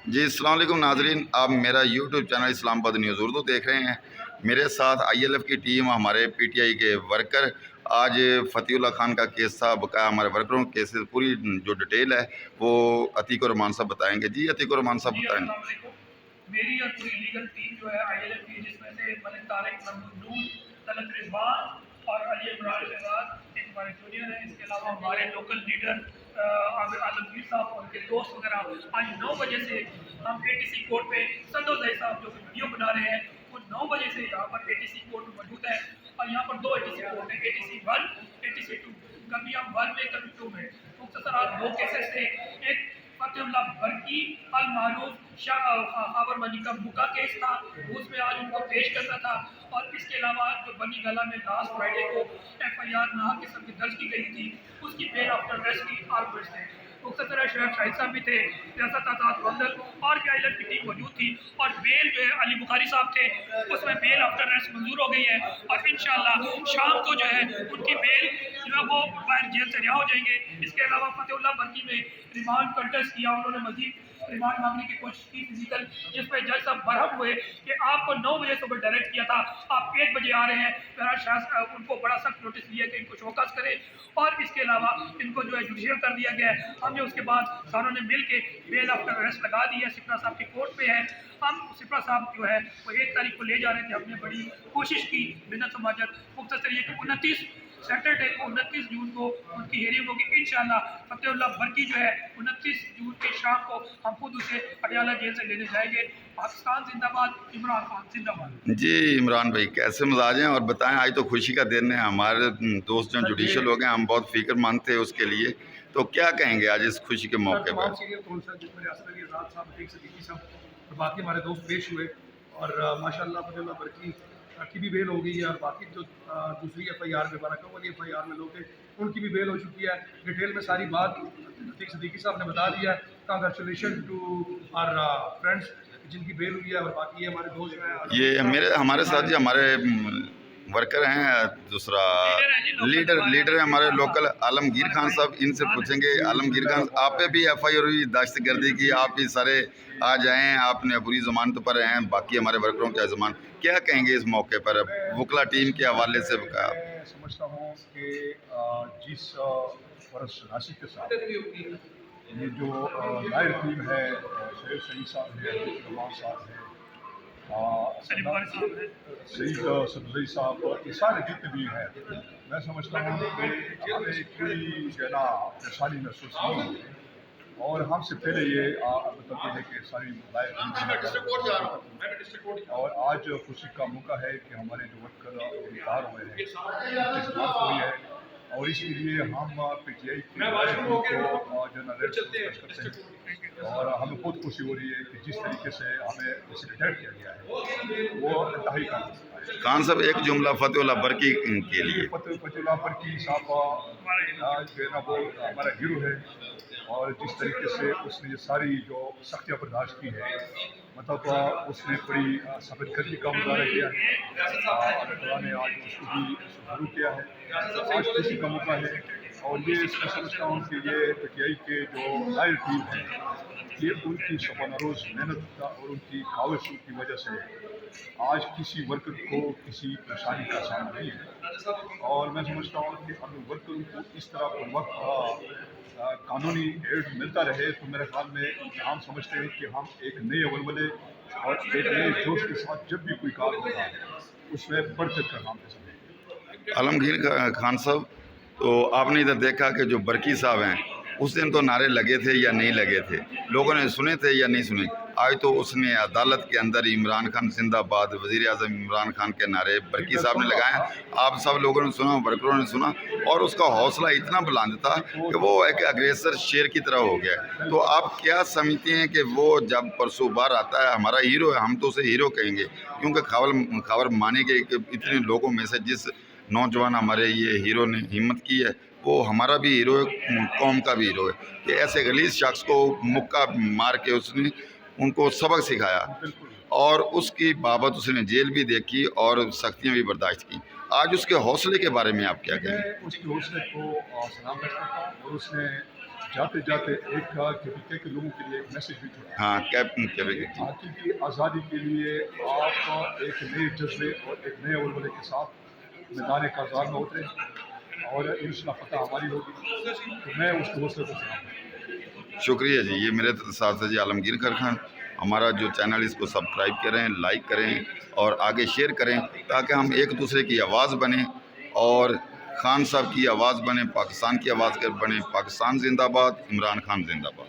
जी अस्सलाम वालेकुम नाजरीन, आप मेरा YouTube channel Islamabad news Urdu देख रहे हैं। मेरे साथ ILF की टीम, हमारे PTI के वर्कर। आज फ़तीउल्लाह खान का केस था, बकाया हमारे वर्करों के केस, पूरी जो डिटेल है वो अतीक और रहमान साहब बताएंगे। जी अतीक और रहमान साहब बताएंगे। मेरी और पूरी लीगल टीम जो है ILF की, जिसमें से मलिक तारिक, महमूद नूर, तलत रिजवान और अली इमरान शहजाद एक हमारे जूनियर हैं। इसके अलावा हमारे लोकल लीडर आलमगीर साहब और उनके दोस्त वगैरह आज 9 बजे से हम ATC कोर्ट पे संदोज़ई साहब जो वीडियो बना रहे हैं वो 9 बजे से यहाँ पर ATC कोर्ट में मौजूद है। और यहाँ पर 2 ATC कोर्ट है, ATC 1, ATC 2। कभी हम 1 में, कभी 2 में। मुख्तसर आज 2 केसेस थे। एक फ़तीउल्लाह बरकी अल मारूफ खावर मनी का मुका केस था, उसमें आज उनको पेश करना था। और इसके अलावा जो बनी गला में लास्ट फ्राइडे को FIR नाहक किस्म की दर्ज की गई थी, उसकी बेल आफ्टर अरेस्ट की आर्गुमेंट्स थे। मुख्तसर शहर शाहिद साहब भी थे, रियासत आज़ाद मंडल और भी ILF की टीम मौजूद थी। और बेल जो है अली बुखारी साहब थे, उसमें बेल आफ्टर अरेस्ट मंजूर हो गई है। और इंशाअल्लाह शाम को जो है उनकी बेल जो है वो बाहर जेल से रिहा हो जाएंगे। इसके अलावा फ़तीउल्लाह बरकी में रिमांड कंटेस्ट किया, उन्होंने मजीद रिमांड मांगने की कोशिश की फिजिकल, जिस पर जज साहब बरहम हुए कि आपको 9 बजे सुबह डायरेक्ट किया था, आप 1 बजे आ रहे हैं। बहरहाल उनको बड़ा सख्त नोटिस दिया कि इनको शोकस करें। और इसके अलावा इनको जो है जुडिशियल कर दिया गया है। हमने उसके बाद सारों ने मिल के बेल आफ्टर अरेस्ट लगा दी है। सिप्रा साहब की कोर्ट पे है। हम सिप्रा साहब जो है वो 1 तारीख को ले जा रहे थे। हमने बड़ी कोशिश की, मिन्नत समाजत मुख्तसर ये कि 29 सैटरडे को 29 जून को उनकी हेयरिंग होगी इंशाअल्लाह। फ़तीउल्लाह बरकी जो है 29 जून की शाम को हम खुद उसे पटियाला जेल से लेने जाएंगे। पाकिस्तान जिंदाबाद, इमरान खान जिंदाबाद। जी इमरान भाई, कैसे मिजाज हैं और बताएं। आज तो खुशी का दिन है, हमारे दोस्त जो जुडिशल हो गए, हम बहुत फिक्रमंद थे उसके लिए, तो क्या कहेंगे आज इस खुशी के मौके पर। सीनियर कौंसल जिसमें रियासत अली आज़ाद साहब, अतीक सिद्दीकी साहब और बाकी हमारे दोस्त पेश हुए। और माशाअल्लाह फ़तीउल्लाह बरकी की भी बेल हो गई है। और बाकी जो दूसरी FIR में बारका वाली FIR में लोग थे उनकी भी बेल हो चुकी है। डिटेल में सारी बात अतीक सिद्दीकी साहब ने बता दिया है। कांग्रेचुलेशन टू आवर फ्रेंड्स जिनकी बेल हुई है। और बाकी ये हमारे दोस्त हैं, ये हमारे साथ जी हमारे वर्कर हैं। दूसरा लीडर है हमारे लोकल आलमगीर खान साहब, इनसे पूछेंगे। आलमगीर खान, आप पे भी FIR हुई दहशतगर्दी की, आप भी सारे आ जाएं, आपने बुरी जमानत पर हैं, बाकी हमारे वर्करों की जमान, क्या कहेंगे इस मौके पर वकला टीम के हवाले से। मैं समझता हूँ कि जिस फर्ज नासिक के साथ ये जो लायर टीम है, सैयद सईद साहब है, रहमान साहब है, सईद सदरई साहब, ये सारे जितने भी हैं, मैं समझता हूँ कि हमें कोई जो है ना परेशानी महसूस नहीं हुई। और हमसे पहले ये बताते हैं कि सारी लायर और आज खुशी का मौका है कि हमारे जो वर्कर गिरफ्तार हुए हैं उनकी जमानत हुई है। और इसके लिए हम PTI की को जो ना रेड करते हैं। और हमें बहुत खुशी हो रही है कि जिस तरीके से हमें इसे रिटायर किया गया है वो इंतहाई काम है। खान साहब, एक जुमला फ़तीउल्लाह बरकी के लिए। फ़तीउल्लाह बरकी साहब जो है ना वो हमारा हीरो है। और जिस तरीके से उसने ये सारी जो सख्तियाँ बर्दाश्त की है, मतलब उसने बड़ी सबरकर्मी का मुजाहरा किया है। अल्लाह ताला ने आज उसको भी शुरू किया है। आज खुशी का मौका है। और ये मैं समझता हूँ कि ये PTI के जो लायर टीम है, ये उनकी शबाना रोज़ मेहनत का और उनकी काविशों की वजह से आज किसी वर्कर को किसी परेशानी का सामना नहीं है। और मैं समझता हूँ कि अगर वर्करों को इस तरह पर वक्त कानूनी एड मिलता रहे तो मेरे ख्याल में हम समझते हैं कि हम एक नए वलवले और एक नए जोश के साथ जब भी कोई काम होगा उसमें बढ़ चढ़ कर काम कर सकेंगे। आलमगीर खान साहब, तो आपने इधर देखा कि जो बरकी साहब हैं उस दिन तो नारे लगे थे या नहीं लगे थे, लोगों ने सुने थे या नहीं सुने। आज तो उसने अदालत के अंदर इमरान खान जिंदाबाद, वज़ीर आज़म इमरान खान के नारे बरकी साहब ने लगाए। आप सब लोगों ने सुना, वर्करों ने सुना, और उसका हौसला इतना बुलंद था कि वो एक अग्रेसर शेर की तरह हो गया। तो आप क्या समझते हैं कि वो जब परसों बार आता है, हमारा हीरो है, हम तो उसे हीरो कहेंगे क्योंकि खबर माने गए कि इतने लोगों में से जिस नौजवान हमारे ये हीरो ने हिम्मत की है, वो हमारा भी हीरो है, कौम का भी हीरो है कि ऐसे गलीज शख्स को मुक्का मार के उसने उनको सबक सिखाया। और उसकी बाबत उसने जेल भी देखी और सख्तियाँ भी बर्दाश्त की। आज उसके हौसले के बारे में आप क्या कहेंगे। मैं उसके हौसले को सलाम करता हूँ। और उसने जाते जाते एक के लोगों के लिए एक मैसेज भी छोड़ा। हाँ, कैप्टन केविक जी। हाकी की आज़ादी के लिए आप एक नए जज्बे और एक नए उलझने के साथ मैदान कारज़ार में उतरे और इंशाअल्लाह फतह हमारी होगी। तो मैं उसको हौसले को सलाम। शुक्रिया जी। ये मेरे साथ जी आलमगीर खर खान। हमारा जो चैनल इसको सब्सक्राइब करें, लाइक करें और आगे शेयर करें ताकि हम एक दूसरे की आवाज़ बने और खान साहब की आवाज़ बने, पाकिस्तान की आवाज़ बने। पाकिस्तान जिंदाबाद, इमरान खान जिंदाबाद।